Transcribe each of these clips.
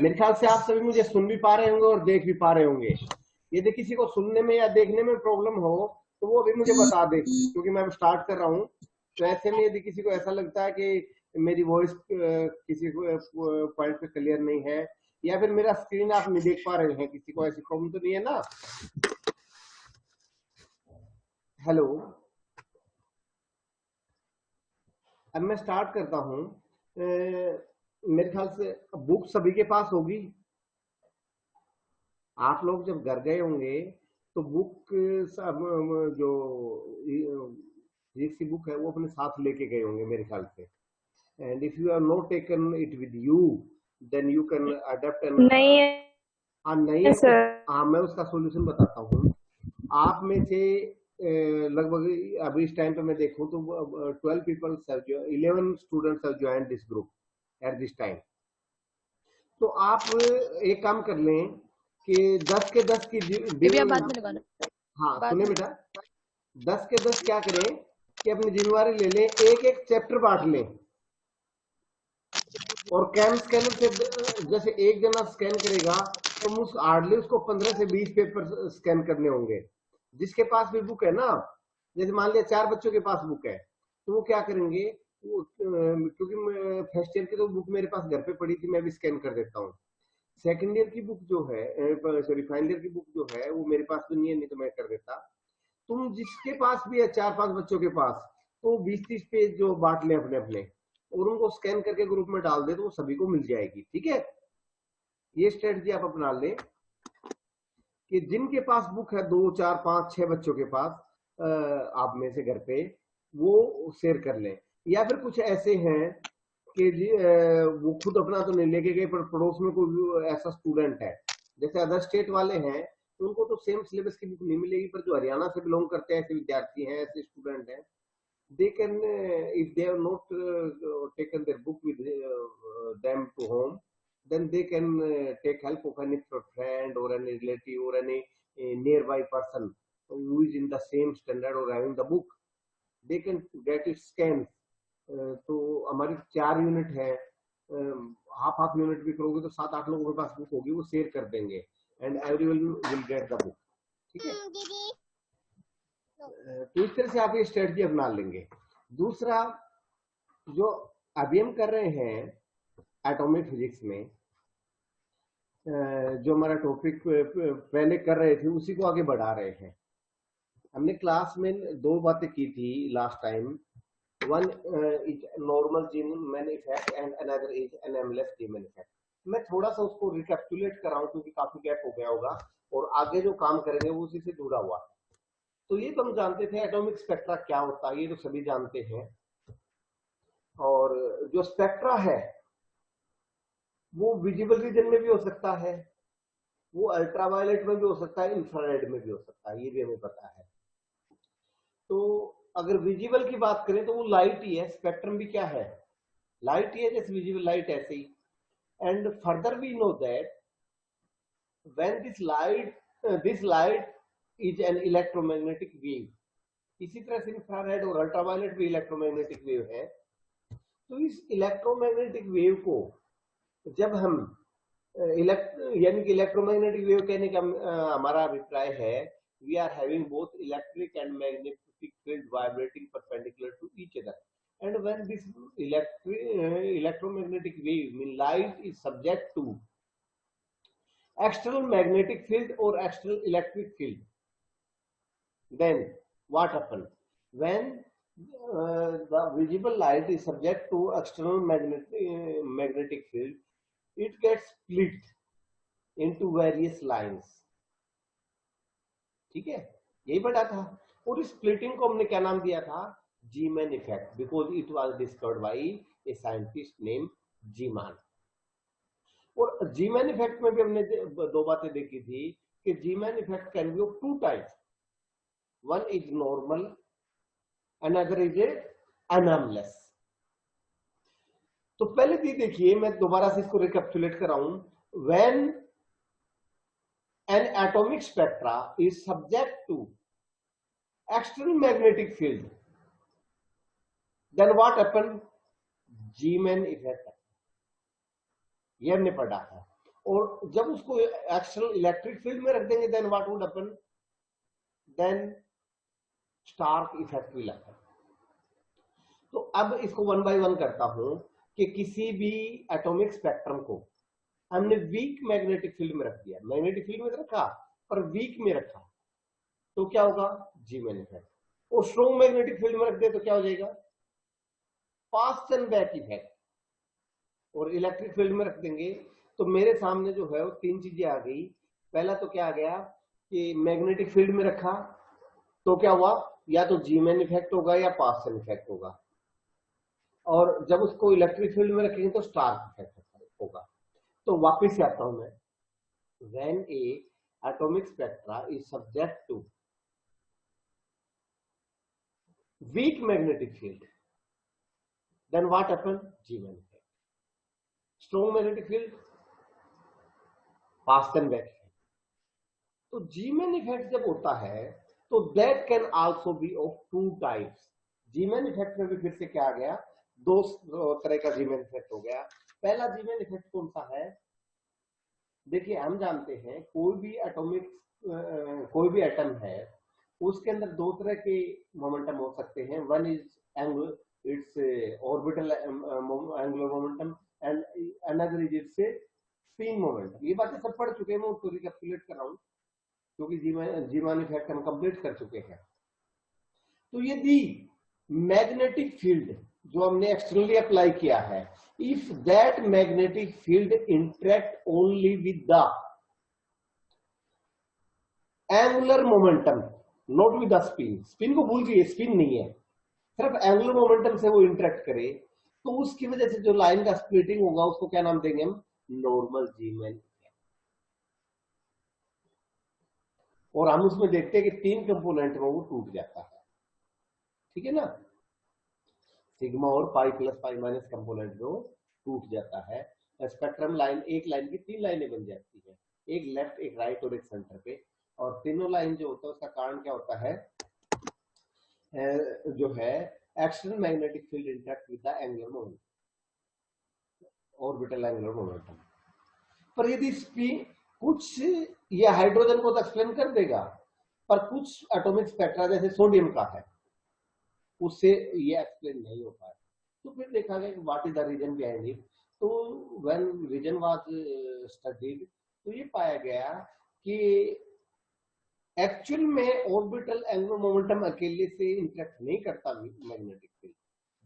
मेरे ख्याल से आप सभी मुझे सुन भी पा रहे होंगे और देख भी पा रहे होंगे। यदि किसी को सुनने में या देखने में प्रॉब्लम हो तो वो अभी मुझे बता दे, क्योंकि मैं अब स्टार्ट कर रहा हूँ। तो ऐसे में यदि किसी को ऐसा लगता है कि मेरी वॉइस किसी को पॉइंट पे क्लियर नहीं है, या फिर मेरा स्क्रीन आप नहीं देख पा रहे हैं, किसी को ऐसी प्रॉब्लम तो नहीं है ना? हेलो। अब मैं स्टार्ट करता हूँ। मेरे ख्याल से बुक सभी के पास होगी। आप लोग जब घर गए होंगे तो बुक सब जो फिजिक्स की बुक है वो अपने साथ लेके गए होंगे मेरे ख्याल से। And if you are not taken it with you, then you can adept an. नहीं हाँ नहीं है है तो सर। हाँ, मैं उसका सॉल्यूशन बताता हूँ। आप में से लगभग अभी इस टाइम पे मैं देखूं तो 12 people, 11 students have joined this group at this time. तो आप एक काम कर लें कि 10 के 10 की ये भी आप बाद में लगाना। हाँ बाद सुने में। बेटा, 10 के 10 क्या करें कि अपनी जिम्मेवारी ले लें, एक एक चैप्टर बांट लें। और कैम स्कैनर से जैसे एक जना स्कैन करेगा तो उस हार्डली उसको 15 से 20 पेपर स्कैन करने होंगे। जिसके पास भी बुक है ना, जैसे मान लिया 4 बच्चों के पास बुक है, तो वो क्या करेंगे, वो क्योंकि फर्स्ट ईयर की तो बुक मेरे पास घर पे पड़ी थी, मैं भी स्कैन कर देता हूँ। सेकंड ईयर की बुक जो है, सॉरी फाइनल ईयर की बुक जो है वो मेरे पास तो नहीं है, नहीं तो मैं कर देता। तुम जिसके पास भी है 4-5 बच्चों के पास, तो 20-30 पेज जो बांट ले अपने अपने, और उनको स्कैन करके ग्रुप में डाल दे तो वो सभी को मिल जाएगी। ठीक है, ये स्ट्रेटजी आप अपना ले कि जिनके पास बुक है 2, 4, 5, 6 बच्चों के पास, आप में से घर पे वो शेयर कर लें। या फिर कुछ ऐसे हैं कि वो खुद अपना तो नहीं लेके गए, पर पड़ोस में कोई ऐसा स्टूडेंट है, जैसे अदर स्टेट वाले हैं, तो उनको तो सेम सिलेबस की बुक नहीं मिलेगी, पर जो हरियाणा से बिलोंग करते हैं ऐसे विद्यार्थी हैं, ऐसे स्टूडेंट हैं, they can if they have not taken their book with them to home, then they can take help of any friend or any relative or any nearby person who is in the same standard or having the book. They can get it scanned. तो हमारी 4 unit है, half half unit भी करोगे तो 7-8 लोगों के पास book होगी, वो शेयर कर देंगे and everyone will get the book. ठीक है, तो इस तरह से आप ये स्ट्रेटजी अपना लेंगे। दूसरा, जो अभी हम कर रहे हैं एटॉमिक फिजिक्स में, जो हमारा टॉपिक पहले कर रहे थे उसी को आगे बढ़ा रहे हैं। हमने क्लास में 2 बातें की थी last time. One is normal Zeeman effect and another is anomalous Zeeman effect. मैं थोड़ा सा उसको रिकैप्चुलेट कर रहा हूँ क्योंकि काफी गैप हो गया होगा, और आगे जो काम करेंगे वो उसी से जुड़ा हुआ। तो ये तो हम जानते थे एटॉमिक स्पेक्ट्रा क्या होता है, ये तो सभी जानते हैं। और जो स्पेक्ट्रा है वो विजिबल रीजन में भी हो सकता है, वो अल्ट्रावायलेट में भी हो सकता है, इंफ्रारेड में भी हो सकता है, ये भी हमें पता है। तो अगर विजिबल की बात करें तो वो लाइट ही है, स्पेक्ट्रम भी क्या है, लाइट ही है, जैसे विजिबल लाइट ऐसे ही। And further we know that when this light is an electromagnetic wave. इसी तरह से इंफ्रारेड और अल्ट्रावायलेट भी इलेक्ट्रोमैग्नेटिक वेव है। तो इस इलेक्ट्रोमैग्नेटिक वेव को जब हम यानी कि इलेक्ट्रोमैग्नेटिक वेव कहने का हमारा अभिप्राय है, we are having both electric and magnetic field vibrating perpendicular to each other. And when this electromagnetic wave mean light is subject to external magnetic field or external electric field, then what happens when the visible light is subject to external magnetic field, it gets split into various lines। ठीक है, यही पढ़ा था। और इस splitting को हमने क्या नाम दिया था, Zeeman effect, because it was discovered by a scientist name Zeeman. और जीमैन इफेक्ट में भी हमने 2 बातें देखी थी कि Zeeman effect can be of 2 types, one is normal, another is anomalous. तो पहले भी देखिए, मैं दोबारा से इसको रिकैप्चुलेट कर रहा हूं। When an atomic spectra is subject to external magnetic field, then what happened, Zeeman effect, ये हमने पढ़ा है। और जब उसको एक्सटर्नल इलेक्ट्रिक फील्ड में रख देंगे then what would happen, then Stark effect will happen. तो अब इसको वन बाय वन करता हूं कि किसी भी एटॉमिक स्पेक्ट्रम को हमने वीक मैग्नेटिक फील्ड में रख दिया, मैग्नेटिक फील्ड में रखा पर वीक में रखा, तो क्या होगा, जी मैन इफेक्ट। और स्ट्रॉन्ग मैग्नेटिक फील्ड में रख दे तो क्या हो जाएगा, पास्ट एंड बैक इफेक्ट। और इलेक्ट्रिक फील्ड में रख देंगे तो मेरे सामने जो है वो तीन चीजें आ गई। पहला तो क्या आ गया कि मैग्नेटिक फील्ड में रखा तो क्या हुआ, या तो जी मैन इफेक्ट होगा या पास्ट एंड इफेक्ट होगा, और जब उसको इलेक्ट्रिक फील्ड में रखेंगे तो स्टार्क इफेक्ट होगा। तो वापिस आता हूं मैं, when a atomic spectra is subject to weak magnetic field, then what happen, G-man effect. Strong magnetic field, fast and back effect. तो G-man effect जब होता है तो that can also be of two types. G-man effect में भी फिर से क्या आ गया, दो तरह का G-man effect हो गया। पहला G-man effect कौन सा है, देखिए हम जानते हैं कोई भी एटॉमिक कोई भी एटम है उसके अंदर दो तरह के मोमेंटम हो सकते हैं, one is angular, it's orbital angular momentum, and another is it's spin momentum. ये बातें सब पढ़ चुके हैं, मैं उसको रिकैपिटुलेट कर रहा हूं क्योंकि जीमान इफेक्ट हम कंप्लीट कर चुके हैं। तो यदि मैग्नेटिक फील्ड जो हमने एक्सटर्नली अप्लाई किया है, if that magnetic field interact only with the angular momentum, not with the spin, spin को भूल जाइए, स्पिन नहीं है, सिर्फ एंगुलर मोमेंटम से वो इंटरेक्ट करे, तो उसकी वजह से जो लाइन का स्प्लिटिंग होगा उसको क्या नाम देंगे हम, नॉर्मल जीमैन। और हम उसमें देखते हैं कि तीन कंपोनेंट में वो टूट जाता है, ठीक है ना, सिग्मा और pi plus pi minus component जो टूट जाता है। स्पेक्ट्रम लाइन, एक लाइन की तीन लाइनें बन जाती है, एक लेफ्ट एक राइट और एक सेंटर पे, और तीनों लाइन जो होता है उसका कारण क्या होता है, जो है external magnetic field interact with the angular momentum, orbital angular momentum. पर यदि स्पिन कुछ, ये हाइड्रोजन को तो एक्सप्लेन कर देगा, पर कुछ एटॉमिक स्पेक्ट्रा जैसे सोडियम का है उससे ये एक्सप्लेन नहीं हो पाया। तो फिर देखा गया कि what is the reason behind it. तो व्हेन रीजन वाज स्टडीड तो ये पाया गया कि एक्चुअल में ऑर्बिटल एंगुलर मोमेंटम अकेले से इंटरेक्ट नहीं करता magnetic field,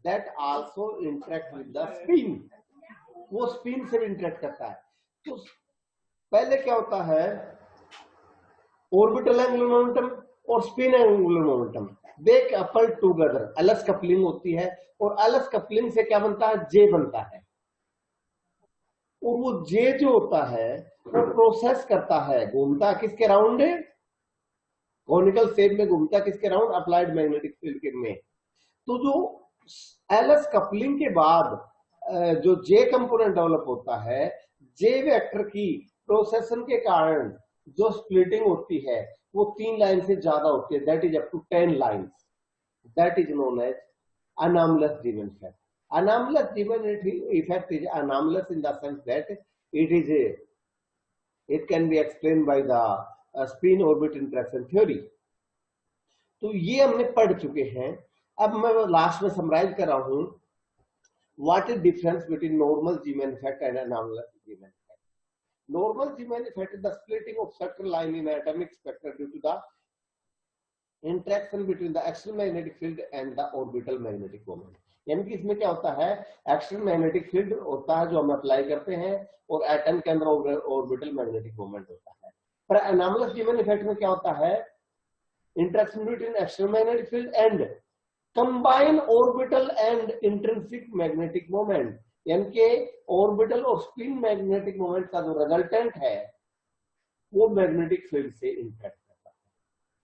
that also interact with the spin, वो स्पिन से इंटरेक्ट करता है। तो पहले क्या होता है, ऑर्बिटल एंगुलर मोमेंटम और स्पिन एंगुलर मोमेंटम दे कपल टुगेदर, एलएस कपलिंग होती है, और एलएस कपलिंग से क्या बनता है, जे बनता है। और वो जे जो होता है वो प्रोसेस करता है, घूमता किसके राउंड, कॉनिकल शेप में घूमता किसके राउंड, अप्लाइड मैग्नेटिक फील्ड के में। तो जो एलएस कपलिंग के बाद जो जे कंपोनेंट डेवलप होता है, जे वेक्टर की प्रोसेसन के कारण जो स्प्लिटिंग होती है वो तीन लाइन से ज्यादा होती है, that is up to 10 lines, that is known as anomalous Zeeman effect. Anomalous Zeeman effect is anomalous in the sense that it can be explained by the spin orbit interaction theory. तो ये हमने पढ़ चुके हैं। अब मैं last में summarise कर रहा हूं, what is difference between normal Zeeman effect and anomalous Zeeman effect. Normal Zeeman effect is the splitting of spectral line in atomic spectra due to the interaction between the external magnetic field and the orbital magnetic moment. यानी कि इसमें क्या होता है, external magnetic field होता है जो हम अप्लाई करते हैं, और एटम के अंदर ऑर्बिटल मैग्नेटिक मोमेंट होता है। पर एनॉमलस जीमैन इफेक्ट में क्या होता है, interaction between external magnetic field and combine orbital and intrinsic magnetic moment, यानी कि ऑर्बिटल और स्पिन मैग्नेटिक मोमेंट का जो रिजल्टेंट है वो मैग्नेटिक फील्ड से इंटरेक्ट करता है।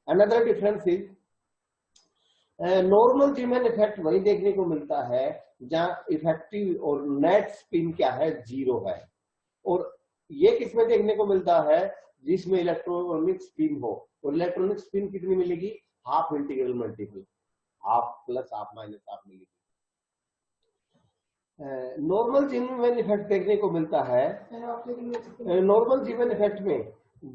Another difference is normal Zeeman effect वही देखने को मिलता है जहां इफेक्टिव और नेट स्पिन क्या है, जीरो है, और ये किसमें देखने को मिलता है, जिसमें इलेक्ट्रॉनिक स्पिन हो, और इलेक्ट्रॉनिक स्पिन कितनी मिलेगी, half integral multiple, half plus half minus half मिलेगी। नॉर्मल जीवन इफेक्ट देखने को मिलता है। नॉर्मल जीवन इफेक्ट में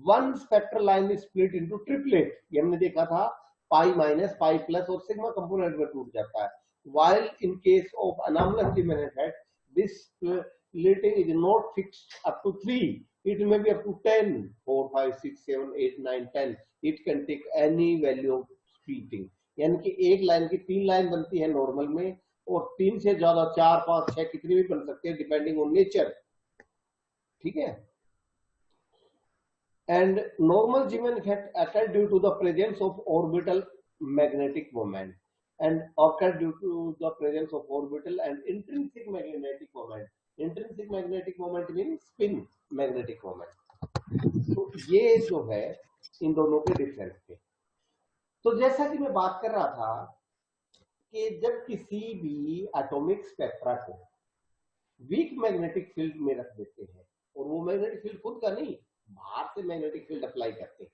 one spectral line is split into triplet, ये हमने देखा था, पाई माइनस, पाई प्लस और सिग्मा कंपोनेंट में टूट जाता है। while in case of anomalous Zeeman effect, this splitting is not fixed up to 3, it may be up to 10, 4, 5, 6, 7, 8, 9, 10, it can take any value of splitting। यानी कि एक line की 3 line बनती है नॉर्मल में, और 3 से ज्यादा 4, 5, 6 कितनी भी बन सकते हैं डिपेंडिंग ऑन नेचर, ठीक है। And normal Zeeman effect occur due to the presence of orbital magnetic moment and occur due to the presence of orbital and intrinsic magnetic moment. Intrinsic magnetic moment means spin magnetic moment. तो ये जो है इन दोनों के difference थे। तो जैसा कि मैं बात कर रहा था कि जब किसी भी एटॉमिक स्पेक्ट्रा को वीक मैग्नेटिक फील्ड में रख देते हैं, और वो मैग्नेटिक फील्ड खुद का नहीं, बाहर से मैग्नेटिक फील्ड अप्लाई करते हैं।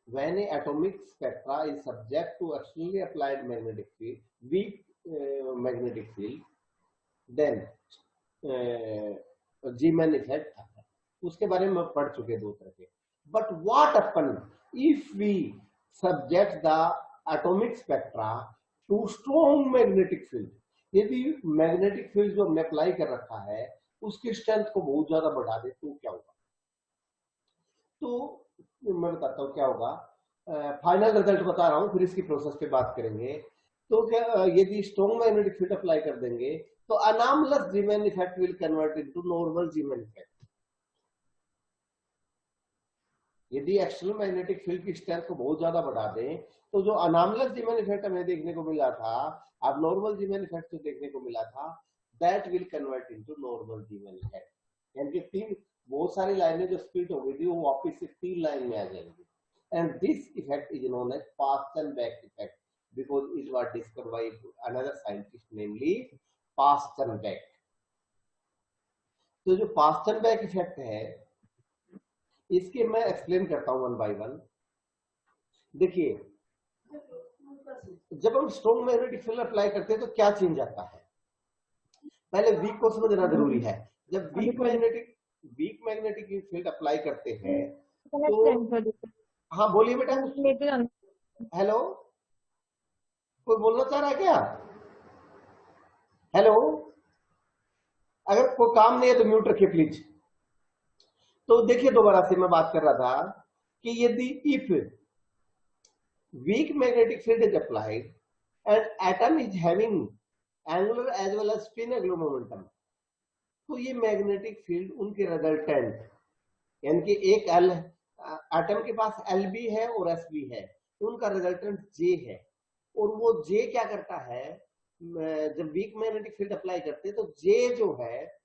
When an atomic spectra is subject to externally applied magnetic field, weak magnetic field, then Zeeman effect आता है। उसके बारे में पढ़ चुके दो तरह के। But what happen if we subject the atomic spectra to strong magnetic field? यदि मैग्नेटिक फील्ड जो हमने अप्लाई कर रखा है उसकी स्ट्रेंथ को बहुत ज्यादा बढ़ा दे तो क्या होगा? तो मैं बताता हूँ क्या होगा। फाइनल रिजल्ट बता रहा हूँ, फिर इसकी प्रोसेस पे बात करेंगे। तो क्या यदि स्ट्रॉन्ग मैग्नेटिक फील्ड अप्लाई कर देंगे तो anomalous Zeeman effect will convert into normal Zeeman effect. यदि एक्सटर्नल मैग्नेटिक फील्ड की स्ट्रेंथ को बहुत ज्यादा बढ़ा दें तो जो अनॉमलस जीमैन इफेक्ट हमें देखने को मिला था, अब नॉर्मल जीमैन इफेक्ट जो देखने को मिला था, that will convert into normal Zeeman effect. यानी कि 3 बहुत सारी लाइनें जो स्प्लिट हो गई थी वो वापस से 3 लाइन में आ जाएंगी। And this effect is known as Paschen Back effect because it was discovered by another scientist namely Paschen Back. तो जो पास्टन-बैक इफेक्ट है इसके मैं एक्सप्लेन करता हूं वन बाय वन। देखिए, जब हम स्ट्रॉन्ग मैग्नेटिक फील्ड अप्लाई करते हैं तो क्या चेंज आता है, पहले वीक को समझना जरूरी है। जब वीक मैग्नेटिक फील्ड अप्लाई करते हैं तो, हाँ बोलिए बेटा। हेलो, कोई बोलना चाह रहा है क्या? हेलो, अगर कोई काम नहीं है तो म्यूट रखिए प्लीज। तो देखिए, दोबारा से मैं बात कर रहा था कि यदि if weak magnetic field is applied and atom is having angular as well as spin angular momentum, तो ये मैग्नेटिक फील्ड उनके रिजल्टेंट, यानी कि एक एल एटम के पास एल भी है और एस भी है, तो उनका रिजल्टेंट जे है। और वो जे क्या करता है, जब वीक मैग्नेटिक फील्ड अप्लाई करते हैं तो जे जो है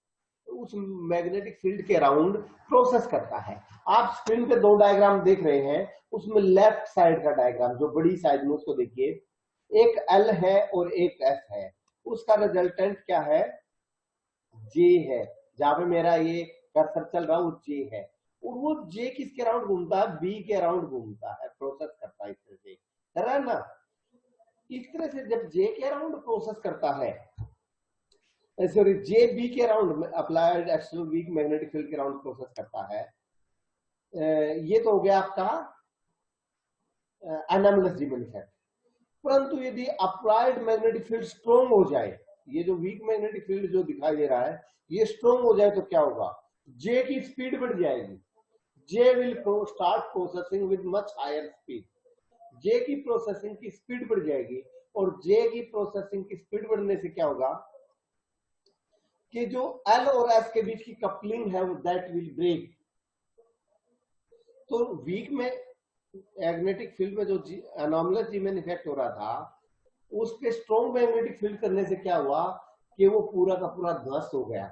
उस मैग्नेटिक फील्ड के अराउंड प्रोसेस करता है। आप स्क्रीन पे 2 डायग्राम देख रहे हैं, उसमें लेफ्ट साइड का डायग्राम जो बड़ी साइज में, उसको देखिए, एक एल है और एक एस है, उसका रिजल्टेंट क्या है, जे है। जहां पे मेरा ये कर्सर चल रहा है वो जे है, और वो जे किसके अराउंड घूमता है, बी के अराउंड घूमता है, प्रोसेस करता है इस तरह से, कर रहा है ना। इस तरह से जब जे के अराउंड प्रोसेस करता है, सॉरी जे बी के around applied external week magnetic field के अराउंड प्रोसेस करता है, ये तो हो गया आपका एनोमलस जीमैन इफेक्ट। परंतु यदि अप्लाइड मैग्नेटिक फील्ड स्ट्रॉन्ग हो जाए, ये जो वीक मैग्नेटिक फील्ड जो दिखाई दे रहा है ये स्ट्रॉन्ग हो जाए तो क्या होगा, जे की स्पीड बढ़ जाएगी, J will start processing with much higher speed. J की प्रोसेसिंग की स्पीड बढ़ जाएगी, और जे की प्रोसेसिंग की स्पीड बढ़ने से क्या होगा कि जो एल और एस के बीच की कपलिंग है वो दैट विल ब्रेक। तो वीक में मैग्नेटिक फील्ड में जो एनोमलस जीमैन इफेक्ट हो रहा था, उस पे स्ट्रॉन्ग मैग्नेटिक फील्ड करने से क्या हुआ कि वो पूरा का पूरा ध्वस्त हो गया,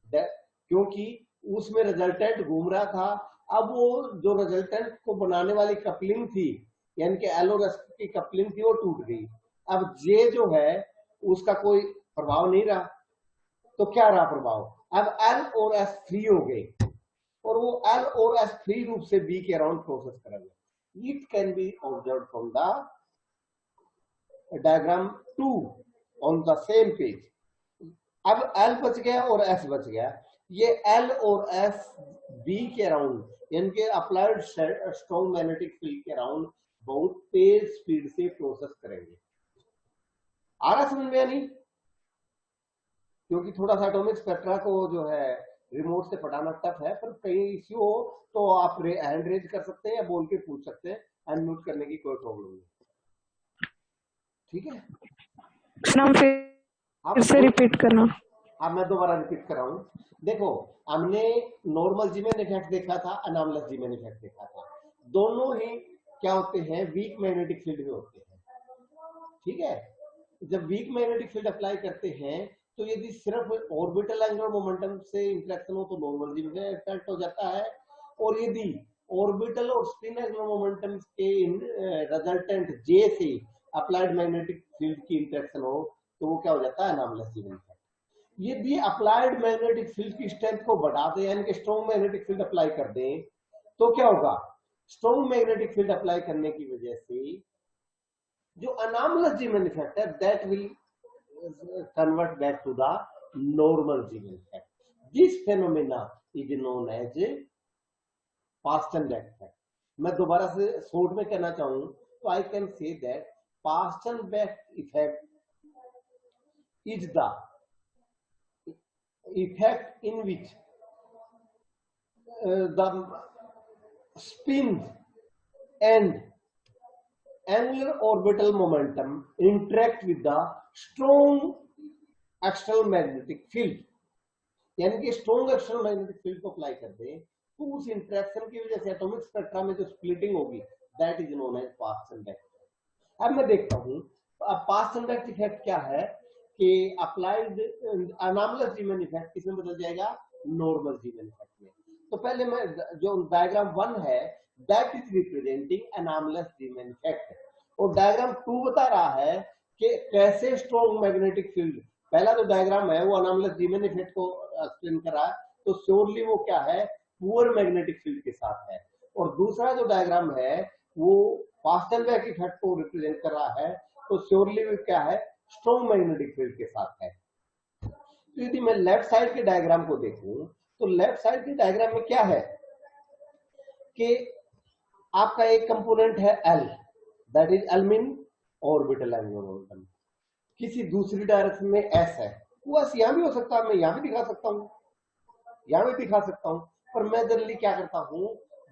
क्योंकि उसमें रिजल्टेंट घूम रहा था। अब वो जो रिजल्टेंट को बनाने वाली कपलिंग थी, यानी कि एल और एस की कपलिंग थी, वो टूट गई। अब जे जो है उसका कोई प्रभाव नहीं रहा, तो क्या रहा प्रभाव, अब एल और एस फ्री हो गए, और वो एल और एस फ्री रूप से बी के अराउंड प्रोसेस करेंगे। It can be observe from the diagram 2 on the same page. अब एल बच गया और एस बच गया, ये एल और एस बी के अराउंड यानी कि अप्लाइड स्ट्रॉन्ग मैग्नेटिक फील्ड के अराउंड बहुत तेज स्पीड से प्रोसेस करेंगे। आ रहा समझ में या नहीं? क्योंकि थोड़ा सा एटॉमिक स्पेक्ट्रा को जो है रिमोट से पढ़ाना टफ है, पर कहीं इश्यू हो तो आप हैंड रेज कर सकते हैं या बोल के पूछ सकते हैं, अनम्यूट करने की कोई प्रॉब्लम नहीं। ठीक है, नाम फिर से रिपीट करना। हाँ मैं दोबारा रिपीट कर रहा हूँ। देखो हमने नॉर्मल जीमेन इफेक्ट देखा था, अनॉमलस जीमेन इफेक्ट देखा था, दोनों ही क्या होते हैं, वीक मैग्नेटिक फील्ड में होते हैं। ठीक है, जब वीक मैग्नेटिक फील्ड अप्लाई करते हैं तो यदि सिर्फ ऑर्बिटल एंगुलर मोमेंटम से इंटरेक्शन हो तो नॉर्मल जी में इफेक्ट हो जाता है, और यदि ऑर्बिटल और स्पिन एंगुलर मोमेंटम के रिजल्टेंट जे से अप्लाइड मैग्नेटिक फील्ड की इंटरेक्शन हो तो वो क्या हो जाता है, एनॉमलस जी में इफेक्ट। यदि अप्लाइड मैग्नेटिक फील्ड की स्ट्रेंथ को बढ़ा दें यानी कि स्ट्रॉन्ग मैग्नेटिक फील्ड अप्लाई कर दें तो क्या होगा, स्ट्रॉन्ग मैग्नेटिक फील्ड अप्लाई करने की वजह से जो अनॉमलस जीमेन इफेक्ट है that will convert back to the normal Zeeman effect. This phenomena is known as Pasternak effect. मैं दोबारा से शॉर्ट में कहना चाहूं तो I can say that Pasternak effect is the effect in which the spin and angular orbital momentum interact with the strong external magnetic field, यानी कि strong external magnetic field को अप्लाई कर दे तो उस इंटरेक्शन की वजह से एटॉमिक स्पेक्ट्रा में जो स्प्लिटिंग होगी that is known as Paschen effect. अब मैं देखता हूं पास्टन इफेक्ट क्या है कि अप्लाइड अनॉमलस जीमेन इफेक्ट किसमें बदल जाएगा, नॉर्मल जीमेन इफेक्ट में। तो पहले मैं जो डायग्राम 1 है दैट इज रिप्रेजेंटिंग अनॉमलस जीमेन इफेक्ट, और डायग्राम 2 बता रहा है कि कैसे स्ट्रॉन्ग मैग्नेटिक फील्ड, पहला जो डायग्राम है वो अनॉमलस जीमेन इफेक्ट को एक्सप्लेन कर रहा है, तो श्योरली वो क्या है, पुअर मैग्नेटिक फील्ड के साथ है, और दूसरा जो डायग्राम है वो पास्टनबैक इफेक्ट को रिप्रेजेंट कर रहा है, तो श्योरली वो क्या है, स्ट्रॉन्ग मैग्नेटिक फील्ड के साथ है। तो यदि मैं लेफ्ट साइड के डायग्राम को देखूं तो लेफ्ट साइड के डायग्राम में क्या है कि आपका एक कंपोनेंट है L, that is L mean orbital angular momentum, किसी दूसरी डायरेक्शन में एस है, वो एस यहां भी हो सकता है, मैं यहां भी दिखा सकता हूं, यहां भी दिखा सकता हूं, पर मैं जनरली क्या करता हूं,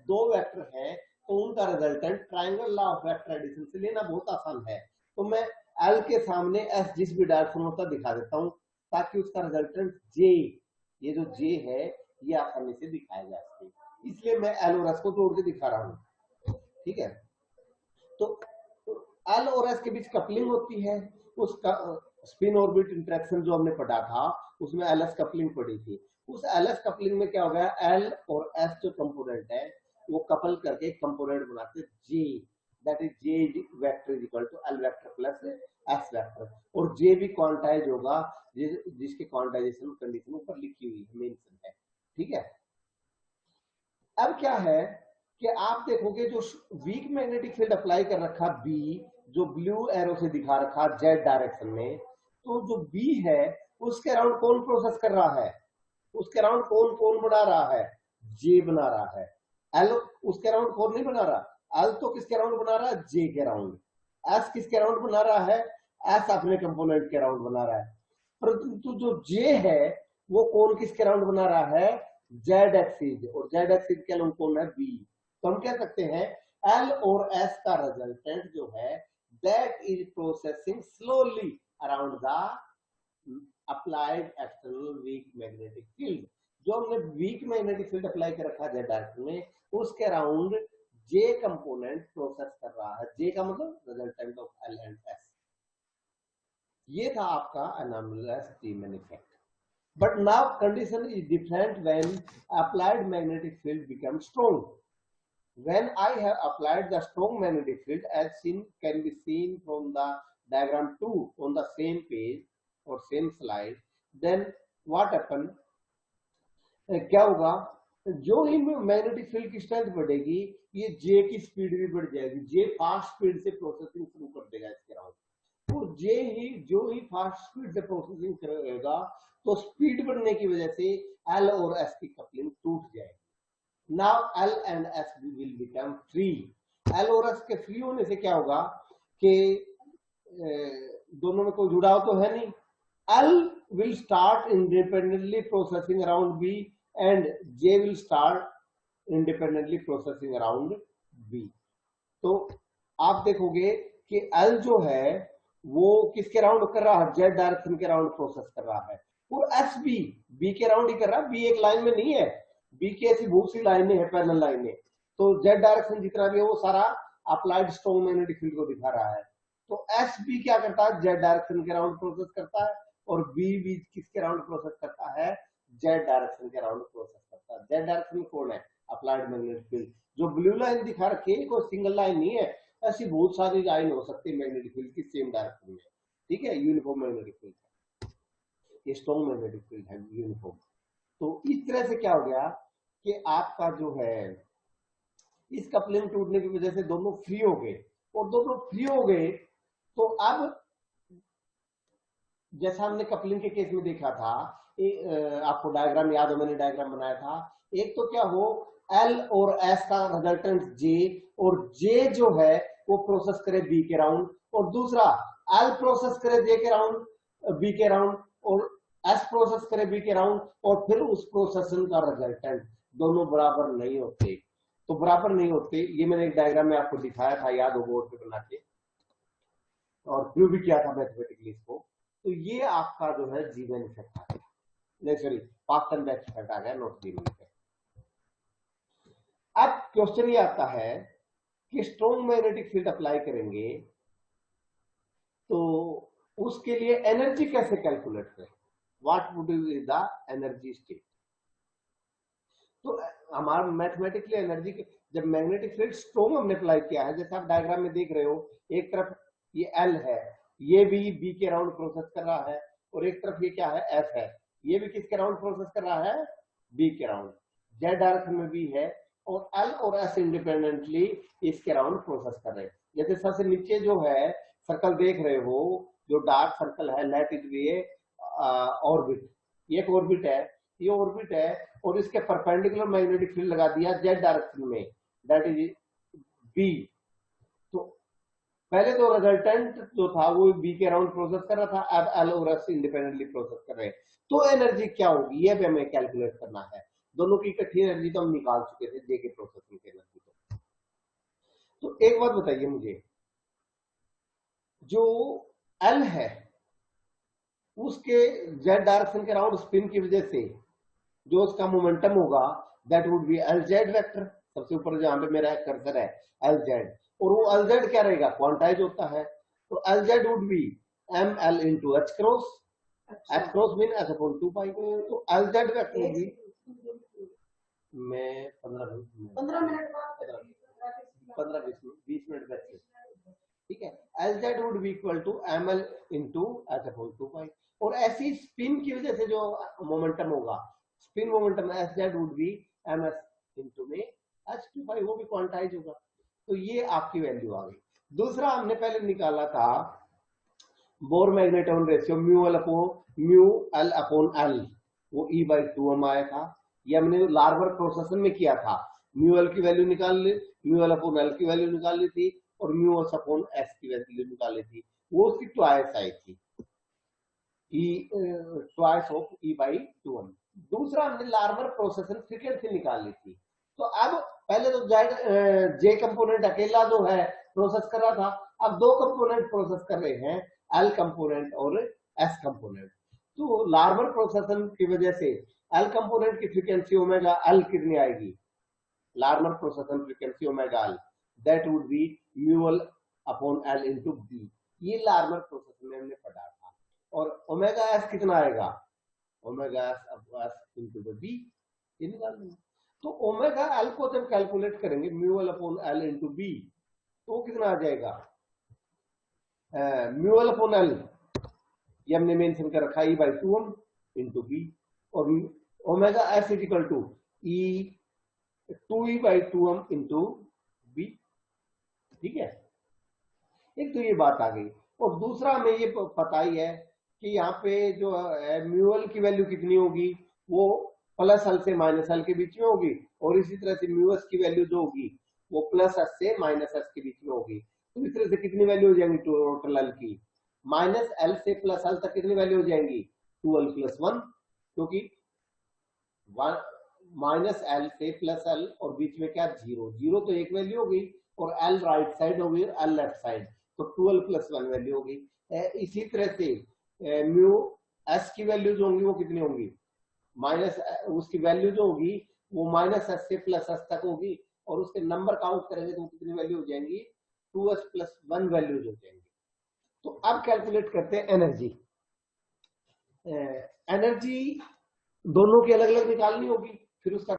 दो वेक्टर हैं तो उनका resultant triangle law of vector addition से लेना बहुत आसान है, तो मैं एल के सामने एस जिस भी डायरेक्शन होता दिखा देता हूं ताकि उसका रिजल्टेंट जे, ये जो जे है ये आसानी से दिखाया जा सके, इसलिए मैं एल और एस को जोड़ के दिखा रहा हूं। ठीक है, तो एल और एस के बीच कपलिंग होती है, उसका स्पिन ऑर्बिट इंटरेक्शन जो हमने पढ़ा था उसमें एल एस कपलिंग पड़ी थी, उस एल एस कपलिंग में क्या हो गया, एल और एस जो कंपोनेंट है वो कपल करके कंपोनेंट बनाते J, that is J vector is equal to L vector plus S vector, और जे भी क्वांटाइज होगा जिसके क्वांटाइजेशन कंडीशन ऊपर लिखी हुई है, मेंशन है। ठीक है, अब क्या है कि आप देखोगे जो वीक मैग्नेटिक फील्ड अप्लाई कर रखा बी, जो ब्लू एरो से दिखा रखा जेड डायरेक्शन में, तो जो बी है उसके अराउंड कौन प्रोसेस कर रहा है, उसके अराउंड कौन कौन बना रहा है, जे बना रहा है, एल उसके अराउंड कौन नहीं बना रहा, एल तो किसके अराउंड बना रहा है, जे के अराउंड, एस किसके अराउंड बना रहा है, एस अपने कंपोनेंट के अराउंड बना रहा है, परंतु जो जे है वो कौन किसके अराउंड बना रहा है, जेड एक्सिस, और जेड एक्सिस के अराउंड कौन है, बी, तो हम कह सकते हैं एल और एस का रिजल्टेंट जो है that is processing slowly around the applied external week magnetic field, जो हमने वीक मैग्नेटिक फील्ड अप्लाई कर रखा है डायरेक्शन में उसके अराउंड जे कंपोनेंट प्रोसेस कर रहा है, जे का मतलब resultant of L and S. ये था आपका अनॉमलस जीमेन effect, but now condition is different when applied magnetic field becomes strong. When I have applied the strong magnetic field as seen can be seen from the diagram 2 on the same page or same slide, then what happen, क्या होगा, जो ही magnetic field की strength बढ़ेगी ये जे की speed भी बढ़ जाएगी, जे फास्ट स्पीड से प्रोसेसिंग शुरू कर देगा इसके अराउंड, और जो ही फास्ट स्पीड से प्रोसेसिंग करेगा तो स्पीड बढ़ने की वजह से एल और एस की कपलिंग टूट जाएगी। Now L and S will become free. L और एस के फ्री होने से क्या होगा कि दोनों में कोई जुड़ाव तो है नहीं। L will start independently processing around B and J will start independently processing around B। तो आप देखोगे कि L जो है वो किसके राउंड कर रहा है, Z डायरेक्शन के राउंड प्रोसेस कर रहा है, और एस बी के राउंड ही कर रहा है। बी एक लाइन में नहीं है, बी की ऐसी बहुत सी लाइनें हैं, पैरेलल लाइनें। तो Z डायरेक्शन जितना भी है वो सारा अप्लाइड स्ट्रॉन्ग मैग्नेटिक फील्ड को दिखा रहा है। तो एस बी क्या करता है, Z डायरेक्शन के राउंड प्रोसेस करता है, और बी किसके राउंड प्रोसेस करता है, जेड डायरेक्शन के राउंड प्रोसेस करता है। जेड डायरेक्शन में कौन है, अप्लाइड मैग्नेटिक फील्ड। जो ब्लू लाइन दिखा रखी है कोई सिंगल लाइन नहीं है, ऐसी बहुत सारी लाइन हो सकती है मैग्नेटिक फील्ड की सेम डायरेक्शन में, ठीक है, यूनिफॉर्म मैग्नेटिक फील्ड है, ये स्ट्रॉन्ग मैग्नेटिक फील्ड है यूनिफॉर्म। तो इस तरह से क्या हो गया कि आपका जो है इस कपलिंग टूटने की वजह से दोनों फ्री हो गए, और दोनों फ्री हो गए तो अब जैसा हमने कपलिंग के केस में देखा था, आपको डायग्राम याद हो, मैंने डायग्राम बनाया था। एक तो क्या हो, एल और एस का रिजल्टेंट जे, और जे जो है वो प्रोसेस करे बी के राउंड, और दूसरा एल प्रोसेस करे जे के राउंड, बी के राउंड, और एस प्रोसेस करे बी के राउंड, और फिर उस प्रोसेसिंग का रिजल्टेंट दोनों बराबर नहीं होते। तो बराबर नहीं होते, ये मैंने एक डायग्राम में आपको दिखाया था, याद हो बोर्ड पे बना के, और प्रूव भी किया था मैथमेटिकली इसको। तो ये आपका जो है जीवन इफेक्ट आ गया, नहीं sorry past and back effect आ गया, नॉट जीवन इफेक्ट। अब क्वेश्चन ये आता है कि स्ट्रॉन्ग मैग्नेटिक फील्ड अप्लाई करेंगे तो उसके लिए एनर्जी कैसे कैलकुलेट करें, what would be the energy state. तो हमारा मैथमेटिकली एनर्जी, जब मैग्नेटिक फील्ड स्ट्रॉन्ग हमने अप्लाई किया है, जैसे आप डायग्राम में देख रहे हो, एक तरफ ये एल है, ये भी बी के राउंड प्रोसेस कर रहा है, और एक तरफ ये क्या है, एफ है, ये भी किसके राउंड प्रोसेस कर रहा है, बी के राउंड। जेड डायरेक्शन में भी है, और एल और एस इंडिपेंडेंटली इसके राउंड प्रोसेस कर रहे हैं। जैसे सबसे नीचे जो है सर्कल देख रहे हो, जो डार्क सर्कल है, let it be A orbit, ये एक ऑर्बिट है, ये ऑर्बिट है, और इसके परपेंडिकुलर मैग्नेटिक फील्ड लगा दिया जेड डायरेक्शन में, दैट इज बी। तो पहले तो रिजल्टेंट जो था वो बी के राउंड प्रोसेस कर रहा था, अब एल और एस इंडिपेंडेंटली प्रोसेस कर रहे हैं। तो एनर्जी क्या होगी ये भी हमें कैलकुलेट करना है। दोनों की इकट्ठी एनर्जी तो हम निकाल चुके थे जे के प्रोसेसिंग की एनर्जी। तो एक बात बताइए मुझे, जो एल है उसके जेड डायरेक्शन के राउंड स्पिन की वजह से जो उसका मोमेंटम होगा that would B L Z vector, सबसे ऊपर जहां पे मेरा कर्सर है एल जेड, और वो एल जेड क्या रहेगा, क्वांटाइज होता है। तो L Z would be M L into H cross, H cross mean H upon 2 pi. तो L Z vector would be, मैं 15-20 मिनट बैठे, ठीक है, L Z would be equal to M L into H upon 2 pi. और ऐसी spin की वजह से जो मोमेंटम होगा, spin momentum S Z would be M S into में एच 2 पाई, वो भी क्वांटाइज होगा। तो ये आपकी वैल्यू आ गई। दूसरा हमने पहले निकाला था Bohr magneton ratio mu L upon L, वो ई बाई 2 हम आया था। ये हमने लार्बर प्रोसेसन में किया था, म्यू एल की वैल्यू निकाल ली, म्यू एल अपॉन एल की वैल्यू निकाल ली थी, और म्यू एस अपॉन एस की वैल्यू निकाली थी, वो उसकी ट्वाइस आई थी, ट्वाइस ऑफ ई बाई 2। दूसरा हमने लार्बर प्रोसेसन फ्रीक्वेंसी निकाल ली थी। तो अब पहले तो जे कंपोनेंट अकेला जो है प्रोसेस कर रहा था, अब दो कंपोनेंट प्रोसेस कर रहे हैं, एल कंपोनेंट और एस कंपोनेंट। तो लार्बर प्रोसेसन की वजह से एल कंपोनेंट की फ्रीक्वेंसी ओमेगा एल कितनी आएगी, Larmor precession frequency omega L, that would be mu L upon L into B. ये लार्बर प्रोसेसन में हमने पढ़ा था। और ओमेगा एस कितना आएगा, ओमेगा एस इंटू बी, ये निकाल लेंगे। तो ओमेगा एल को जब कैलकुलेट करेंगे mu L upon L into B, तो कितना आ जाएगा, म्यू एल अपॉन एल ये हमने मेंशन कर रखा ई बाई 2 इंटू बी, और omega S is equal to E 2e by 2m into B, ठीक है। एक तो ये बात आ गई। और दूसरा हमें ये पता ही है कि यहाँ पे जो म्यूएल की वैल्यू कितनी होगी, वो प्लस एल से माइनस एल के बीच में होगी, और इसी तरह से म्यूएस की वैल्यू जो होगी वो प्लस एस से माइनस एस के बीच में होगी। तो इस तरह से कितनी वैल्यू हो जाएंगी टोटल एल की, माइनस एल से प्लस एल तक कितनी वैल्यू हो जाएंगी, 2l + 1, क्योंकि माइनस एल से प्लस एल और बीच में क्या, जीरो, जीरो तो एक वैल्यू हो गई, और एल राइट साइड हो गई और एल लेफ्ट साइड, तो 12 + 1 वैल्यू होगी। इसी तरह से म्यू एस की वैल्यू जो होंगी वो कितनी होंगी, माइनस उसकी वैल्यू जो होगी वो माइनस एस से प्लस एस तक होगी, और उसके नंबर काउंट करेंगे तो कितनी वैल्यू हो जाएंगी, 2s + 1 वैल्यूज हो जाएंगी। तो अब कैलकुलेट करते हैं एनर्जी। एनर्जी दोनों की अलग अलग निकालनी होगी, फिर उसका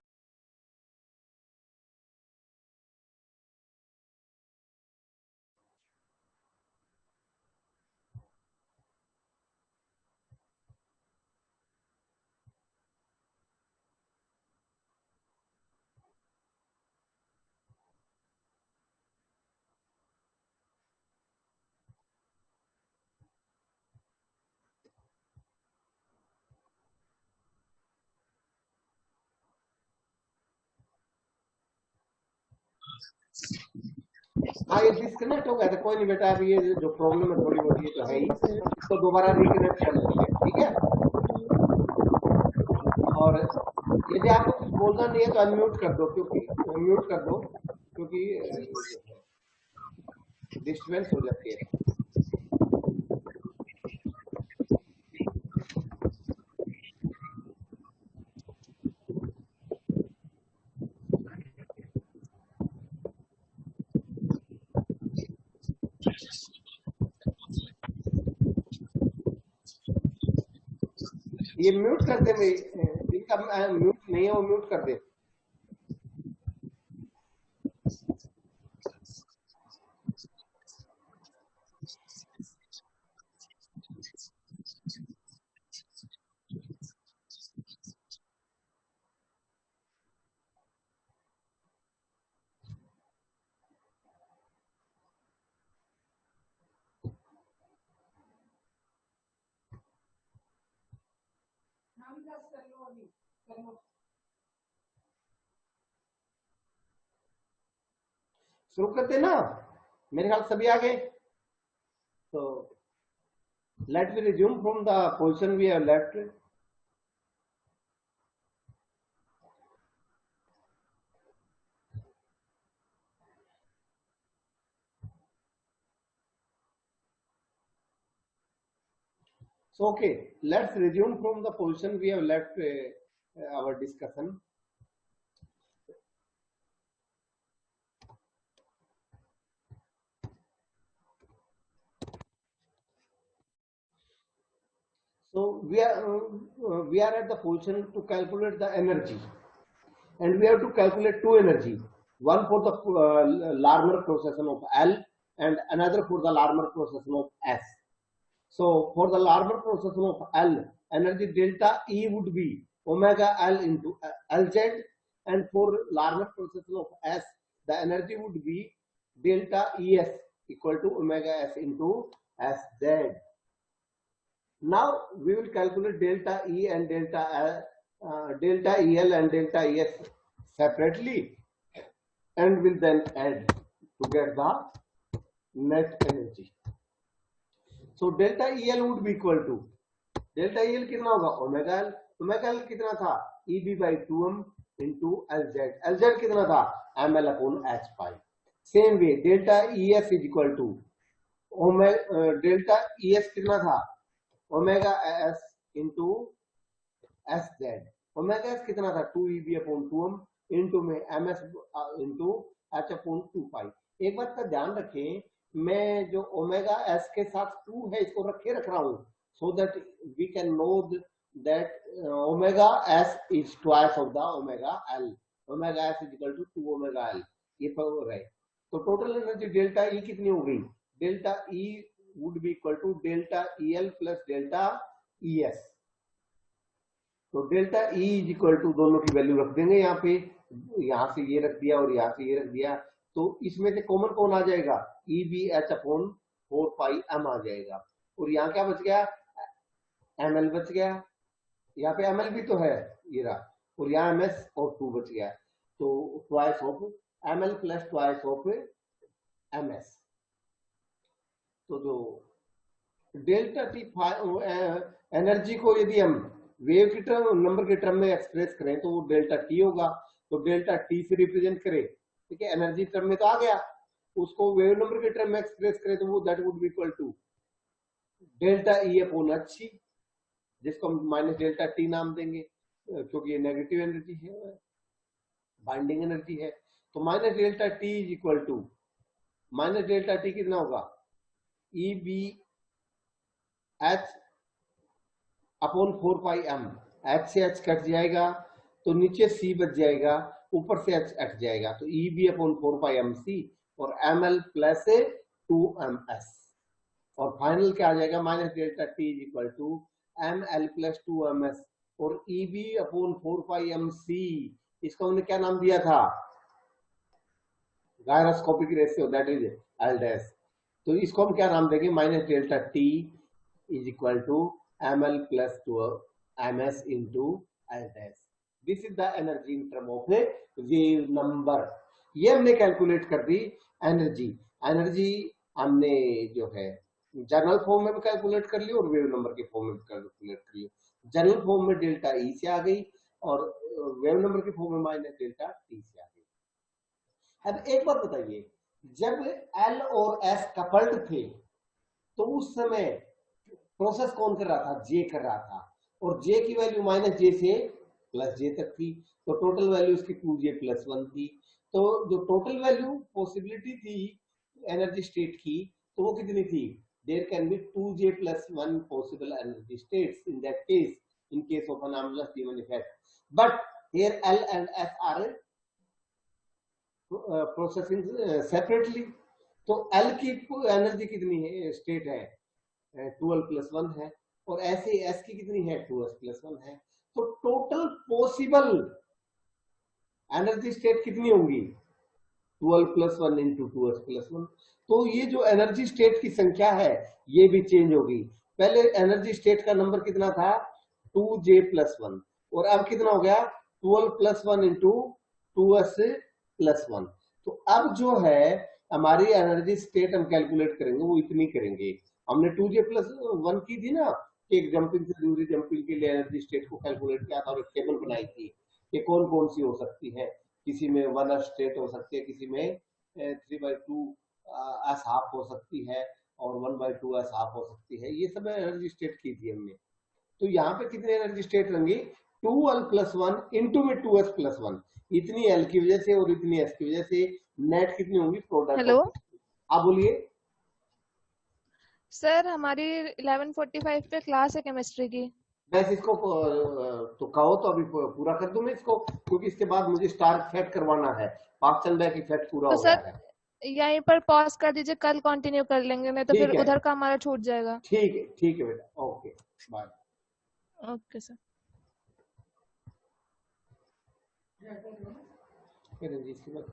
हाँ ये डिस्कनेक्ट हो गया था, कोई नहीं बेटा, अभी ये जो प्रॉब्लम है थोड़ी बहुत ये तो है ही, इसको दोबारा रिकनेक्ट कर लेते हैं, ठीक है। और यदि आपको कुछ बोलना नहीं है तो अनम्यूट कर दो, क्योंकि म्यूट कर दो, क्योंकि डिस्टर्बेंस हो जाती है। ये म्यूट कर दे, जिनका म्यूट नहीं है वो म्यूट कर दे। शुरू करते ना, मेरे ख्याल सभी आ गए। तो let me resume from the position we have left. So okay, let's resume from the position we have left our discussion. So we are at the position to calculate the energy, and we have to calculate two energy, one for the Larmor procession of L and another for the Larmor procession of S. So for the Larmor procession of L, energy delta E would be omega L into Lz, and for Larmor procession of S, the energy would be delta Es equal to omega S into Sz. Now we will calculate delta E and delta EL and delta Es separately, and will then add to get the net energy. So delta EL would be equal to, delta EL कितना होगा, omega L, omega L कितना था, EB by 2m into LZ, LZ कितना था, ML upon H pi. Same way delta ES is equal to delta ES कितना था, omega S into SZ, omega S कितना था, 2EB upon 2m into में MS into H upon 2 pi. एक बात का ध्यान रखें, मैं जो ओमेगा एस के साथ 2 है इसको रख रहा हूं, so that we can know that omega s is twice of the omega L. Omega s is equal to 2 omega L. ये पर है, तो टोटल एनर्जी डेल्टा E कितनी हो गई, delta E would be equal to delta EL plus delta ES. तो delta E is equal to, दोनों की वैल्यू रख देंगे यहाँ पे, यहाँ से ये रख दिया और यहाँ से ये रख दिया, तो इसमें से कॉमन कौन आ जाएगा, EB H upon 4 पाई m आ जाएगा। और यहाँ क्या बच गया, ml बच गया, यहाँ पे ml भी तो है ये रहा, और यहाँ ms और 2 बच गया, तो twice of ml plus twice of ms। तो जो डेल्टा टी एनर्जी को यदि हम वेव की टर्म नंबर के टर्म में एक्सप्रेस करें तो वो डेल्टा टी होगा, तो डेल्टा टी से रिप्रेजेंट करें, ठीक है, एनर्जी टर्म में तो आ गया, उसको वेव नंबर के टर्म में एक्सप्रेस करें तो वो that would be equal to delta E upon H, जिसको हम माइनस डेल्टा टी नाम देंगे क्योंकि ये नेगेटिव एनर्जी है, बाइंडिंग एनर्जी है। तो minus delta T is equal to, minus delta T कितना होगा, E B H upon 4 pi M, H से एच कट जाएगा तो नीचे सी बच जाएगा, ऊपर से एच हट जाएगा, तो E B upon 4 pi M C और M L plus 2 M S, और फाइनल क्या आ जाएगा, minus delta T is equal to M L plus 2 M S और E B upon 4 pi M C, इसको हमने क्या नाम दिया था, gyroscopic ratio, that is L dash, तो इसको हम क्या नाम देंगे, minus delta T is equal to ml plus 2 ms into l dash, this is the energy in term of a wave number। ये हमने कैलकुलेट कर दी एनर्जी, एनर्जी हमने जो है जनरल फॉर्म में भी कैलकुलेट कर ली और वेव नंबर के फॉर्म में भी कैलकुलेट कर ली। जनरल फॉर्म में डेल्टा ई से आ गई और वेव नंबर के फॉर्म में माइनस डेल्टा टी से आ गई। अब एक बात बताइए, जब एल और एस कपल्ड थे तो उस समय प्रोसेस कौन कर रहा था, जे कर रहा था, और जे की वैल्यू माइनस जे से प्लस जे तक थी, तो टोटल वैल्यू इसकी 2j प्लस 1 थी। तो जो टोटल वैल्यू पॉसिबिलिटी थी एनर्जी स्टेट की, तो वो कितनी थी, there can be 2j plus 1 possible energy states in that case, in case of anomalous Zeeman effect, but here L and S are processing separately. तो एल की energy कितनी है, स्टेट है 12 प्लस 1 है, और ऐसे एस की कितनी है 2s प्लस 1 है, तो टोटल पॉसिबल एनर्जी स्टेट कितनी होंगी 12 प्लस 1 इंटू 2s प्लस 1। तो ये जो एनर्जी स्टेट की संख्या है ये भी चेंज होगी, पहले एनर्जी स्टेट का नंबर कितना था 2j प्लस 1 और अब कितना हो गया 12 प्लस 1 इंटू 2s प्लस 1। तो अब जो है हमारी एनर्जी स्टेट हम कैलकुलेट करेंगे वो इतनी करेंगे, हमने 2j प्लस 1 की थी ना, एक जंपिंग से दूसरी जंपिंग के लिए एनर्जी स्टेट को कैलकुलेट किया था और एक टेबल बनाई थी कि कौन कौन सी हो सकती है, किसी में 1 स्टेट हो सकती है, किसी में 3/2 एस हाफ हो सकती है और 1/2 एस हाफ हो सकती है, ये सब एनर्जी स्टेट की थी हमने। तो यहाँ पे कितनी एनर्जी स्टेट होंगी 2l प्लस 1 इंटू में 2s प्लस 1, इतनी एल की वजह से और इतनी एस की वजह से नेट कितनी होंगी प्रोडक्ट। हेलो आप बोलिए सर, हमारी 11:45 पे क्लास है केमिस्ट्री की। बस इसको तो कहो तो अभी पूरा कर दूं मैं इसको, क्योंकि इसके बाद मुझे स्टार सेट करवाना है, पार्सन बैक इफेक्ट पूरा तो हो गया सर है। यहीं पर पॉज कर दीजिए, कल कंटिन्यू कर लेंगे, नहीं तो फिर ठीक है उधर का हमारा छूट जाएगा। ठीक है बेटा, ओके बाय। Okay sir. फिर इसके बाद